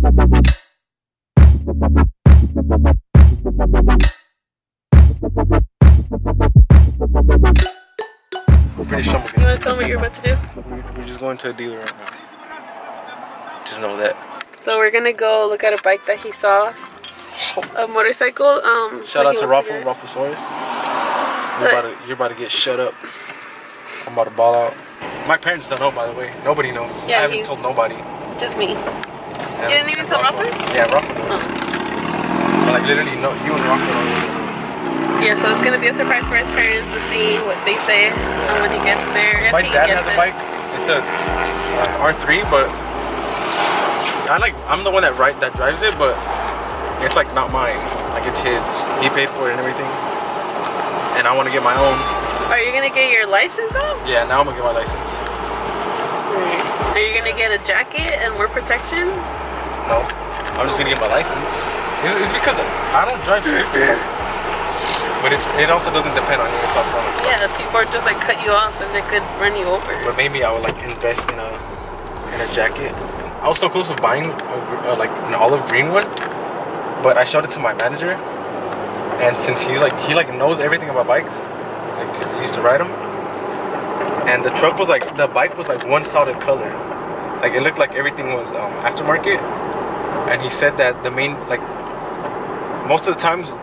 We're pretty sure. You want to tell me what you're about to do? We're just going to a dealer right now. Just know that. So we're gonna go look at a bike that he saw. A motorcycle. Shout out to Rafasaurus. You're about to get shut up. I'm about to ball out. My parents don't know, by the way. Nobody knows. Yeah, I haven't told nobody. Just me. And, You didn't even tell Rafa? Yeah, Rafa knows. Like literally, no, you and Rafa know. Yeah, so it's gonna be a surprise for his parents to see what they say when he gets there. My dad has a bike. It's a R3, but I'm the one that drives it, but it's like not mine. Like it's his. He paid for it and everything. And I want to get my own. Are you gonna get your license up? Yeah, now I'm gonna get my license. Are you gonna get a jacket and more protection? No, I'm just gonna get my license. It's because I don't drive stupid. But it also doesn't depend on you. It's also yeah, people are just like cut you off and they could run you over. But maybe I would like invest in a jacket. I was so close to buying like an olive green one, but I showed it to my manager, and since he knows everything about bikes, like 'cause he used to ride them, and the bike was like one solid color, like it looked like everything was aftermarket, and he said that the main most of the times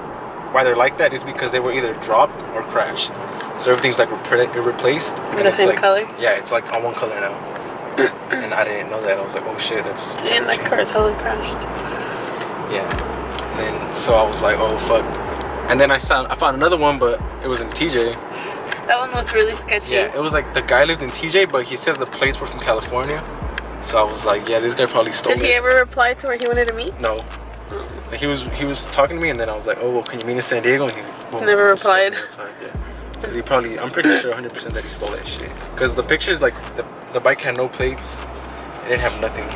why they're like that is because they were either dropped or crashed, so everything's like replaced. In the same color? Yeah, it's like on one color now. And I didn't know that. I was like, oh shit, that's... And that car is hella crashed. Yeah. And then, so I was like, oh fuck. And then I found another one, but it was in TJ. That one was really sketchy. Yeah, it was like the guy lived in TJ, but he said the plates were from California. So I was like, yeah, this guy probably stole it. Did he ever reply to where he wanted to meet? No. Like he was talking to me, and then I was like, oh, well, can you meet in San Diego? And he never replied. Yeah. Because I'm pretty sure 100% that he stole that shit. Because the pictures, like, the bike had no plates. It didn't have nothing.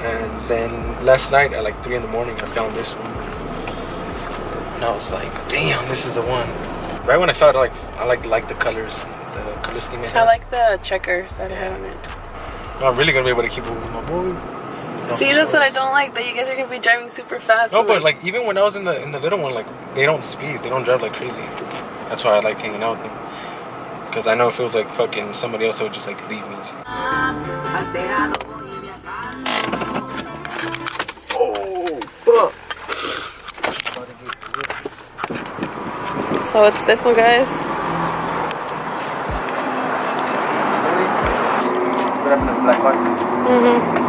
And then last night at like 3 in the morning, I found this one. And I was like, damn, this is the one. Right when I saw it, I like the colors. The color scheme it had. I like the checkers that it had on it. I'm really going to be able to keep it with my boy. See, that's what I don't like, that you guys are going to be driving super fast. No, but like even when I was in the little one, like they don't speed. They don't drive like crazy. That's why I like hanging out with them. Because I know it feels like fucking somebody else would just like leave me. Oh, fuck. So it's this one, guys. What happened to the black car? Mm-hmm.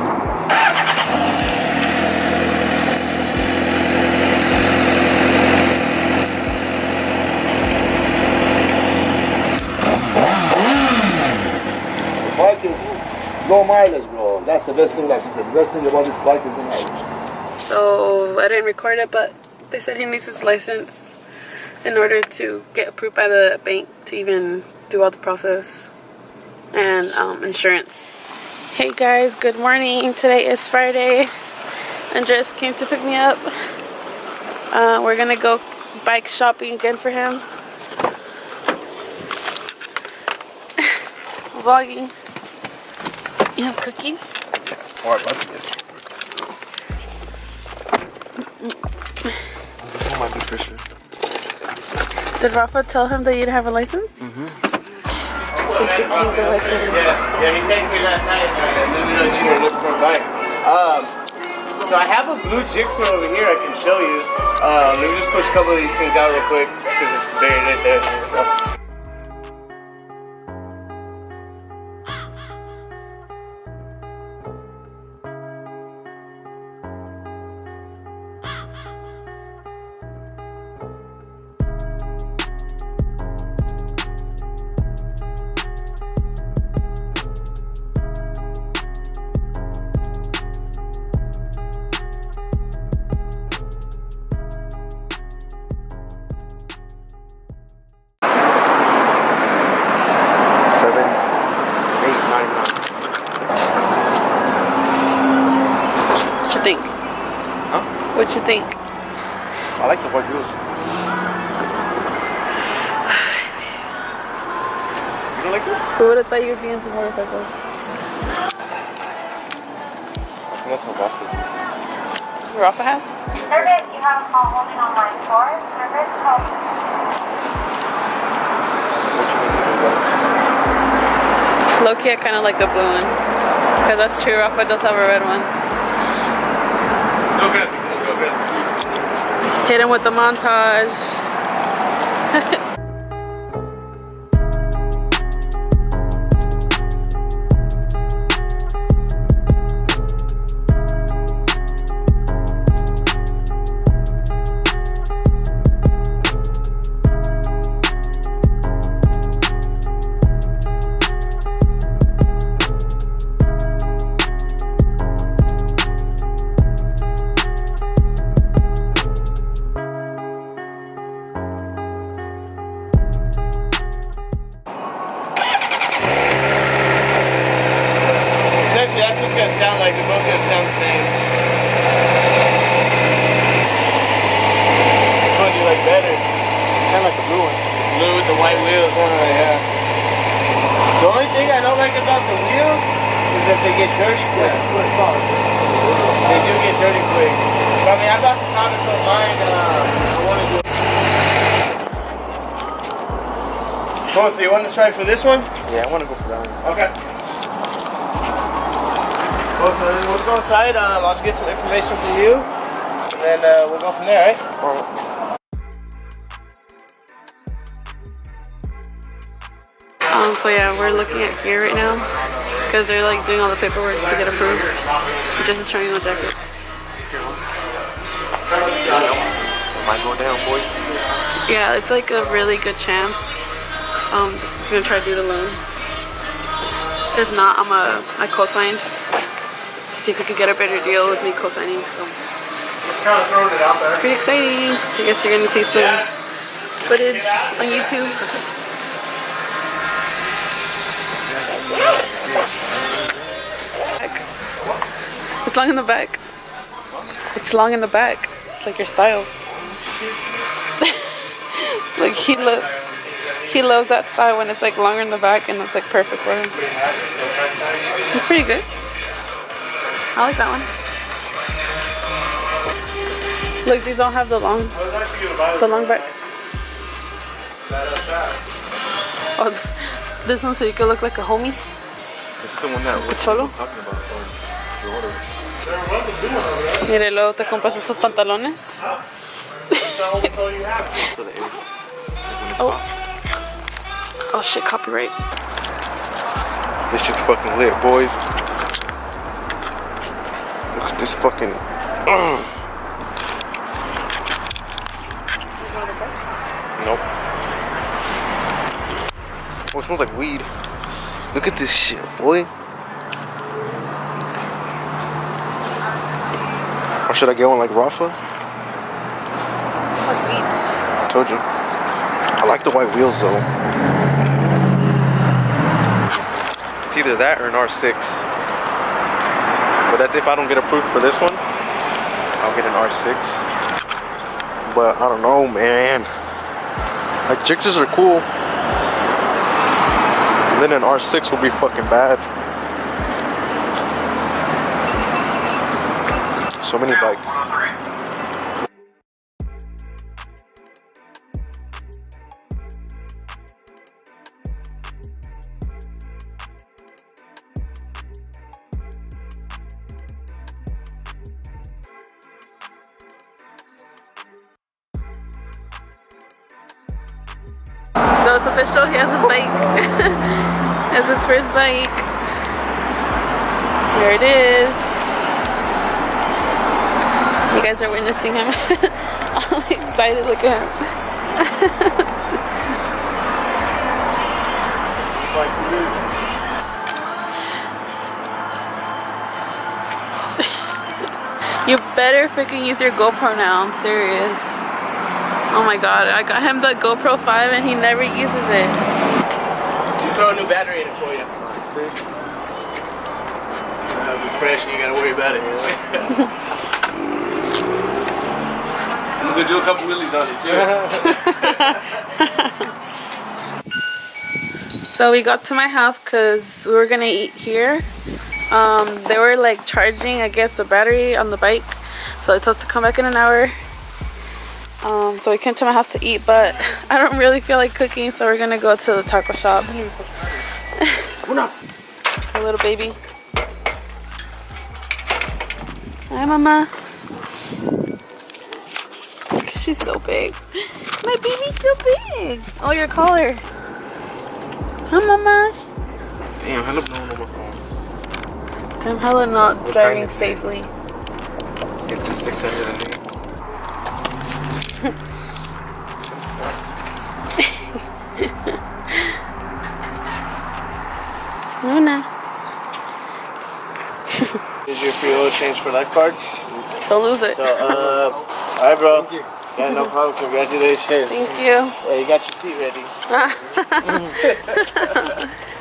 Bike is low mileage, bro. That's the best thing, like I said. The best thing about this bike is the mileage. So I didn't record it, but they said he needs his license in order to get approved by the bank to even do all the process and insurance. Hey guys, good morning. Today is Friday. Andres came to pick me up. We're gonna go bike shopping again for him. Vlogging. You have cookies? Oh, I love this. This one might be Fisher. Did Rafa tell him that you didn't have a license? Mm-hmm. So the keys are like sitting. Yeah, he texted me last night and let me know that you were looking for a bike. So I have a blue Jigsaw over here I can show you. Let me just push a couple of these things out real quick because it's buried right there. So. What you think? I like the white wheels. You don't like it? Who would have thought you'd be into motorcycles? I think that's my boss. Rafa has? Service, you have a call holding on line 4. Service, call. Low-key, I kind of like the blue one. Because that's true, Rafa does have a red one. Go good. Go good. Hit him with the montage. Essentially, that's what it's gonna sound like. They're both gonna sound the same. Which one do you like better? Kind of like the blue one. Blue with the white wheels. Yeah. The only thing I don't like about the wheels is that they get dirty quick. They do get dirty quick. So, I mean, I'm about to comment on mine. I want to do. Cool. So you want to try for this one? Yeah, I want to go for that one. Okay. Well, so let's go inside. I'll just get some information from you, and then we'll go from there, right? So yeah, we're looking at gear right now because they're like doing all the paperwork to get approved. Just is trying on jackets. Might go down, boys. Yeah, it's like a really good chance. He's gonna try to do it alone. If not, I co-signed to see if we could get a better deal with me co-signing. So it's pretty exciting. I guess you're gonna see some footage on YouTube. It's long in the back. It's long in the back. It's like your style. Like he loves that style when it's like longer in the back and it's like perfect for him. It's pretty good. I like that one. Look, these don't have the long back. Oh, this one so you can look like a homie. This is the one that was Cholo. talking about. Mire, luego te compras estos pantalones. Oh shit, copyright. This shit's fucking lit, boys. Look at this fucking. Nope. Oh, it smells like weed. Look at this shit, boy. Or should I get one like Rafa? Like weed. I told you. I like the white wheels though. It's either that or an R6. But that's if I don't get approved for this one. I'll get an R6. But I don't know, man. Like GSXRs are cool. And then an R6 will be fucking bad. So many bikes. So it's official, he has his bike. He has his first bike. Here it is. You guys are witnessing him. All excited, look at him. You better freaking use your GoPro now, I'm serious. Oh my god, I got him the GoPro 5 and he never uses it. You throw a new battery in it for you. It'll be fresh and you gotta worry about it. I'm gonna do a couple wheelies on it too. So we got to my house because we were gonna eat here. They were like charging, I guess, the battery on the bike, So I told us to come back in an hour. So we came to my house to eat, but I don't really feel like cooking, so we're gonna go to the taco shop. A little baby. Hi, Mama. She's so big. My baby's so big. Oh, your collar. Hi, Mama. Damn, hella blowing on my phone. I'm hella not driving safely. It's a 600, I think. Luna. Here's your free oil change for life card. Don't lose it. So, alright, bro. Thank you. Yeah, no problem. Congratulations. Thank you. Yeah, you got your seat ready.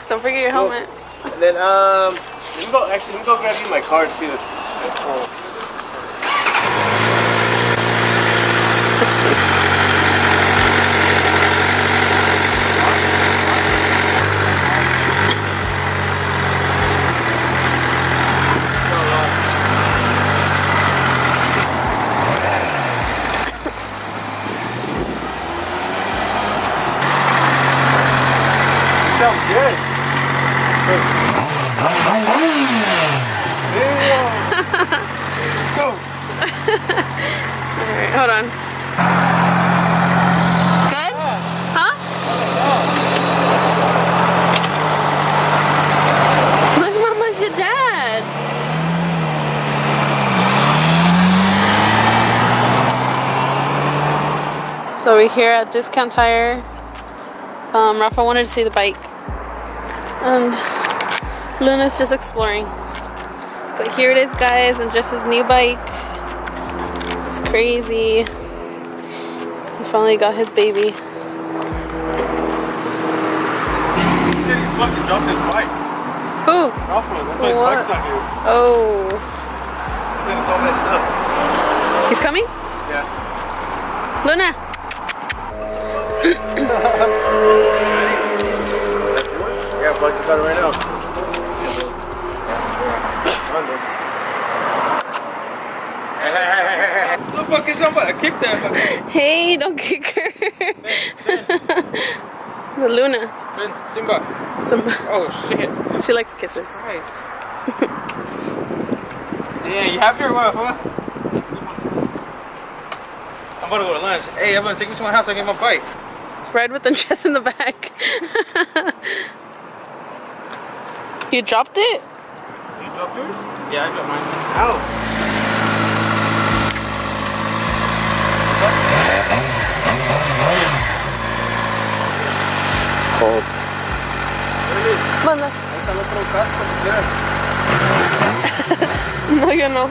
Don't forget your helmet. And then, let me go grab you my card too. Sounds good. Go. Alright, hold on. It's good? Huh? Look, Mama's your dad. So we're here at Discount Tire. Rafa wanted to see the bike. And Luna's just exploring. But here it is, guys, and just his new bike. It's crazy. He finally got his baby. He said he fucking dropped his bike. Who? Rafa, that's why his What? bike's not here. Oh. Then it's all messed up. He's coming? Yeah. Luna. Yeah, plug just got it right now. What the fuck is somebody? I kicked that fucking. Hey, don't kick her. The Luna. Simba. Oh shit. She likes kisses. Christ. Yeah, you happy or what, huh? I'm about to go to lunch. Hey, everyone, take me to my house so I get my bike. Ride with the dress in the back. You dropped it? You dropped yours? Yeah, I dropped mine. Ow. It's cold. Manda. No, yo no.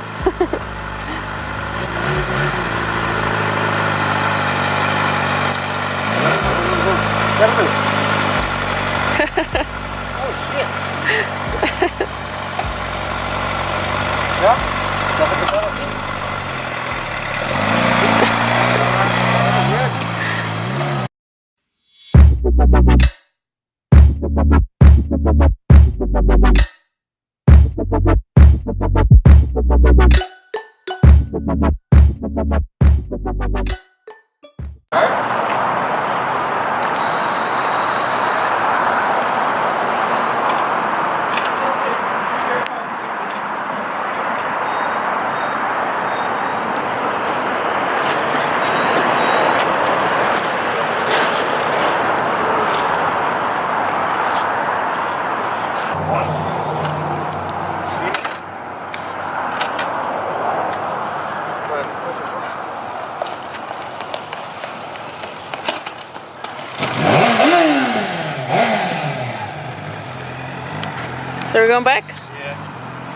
Oh shit. ¿Ya? ¿Vas a empezar así? So we're going back?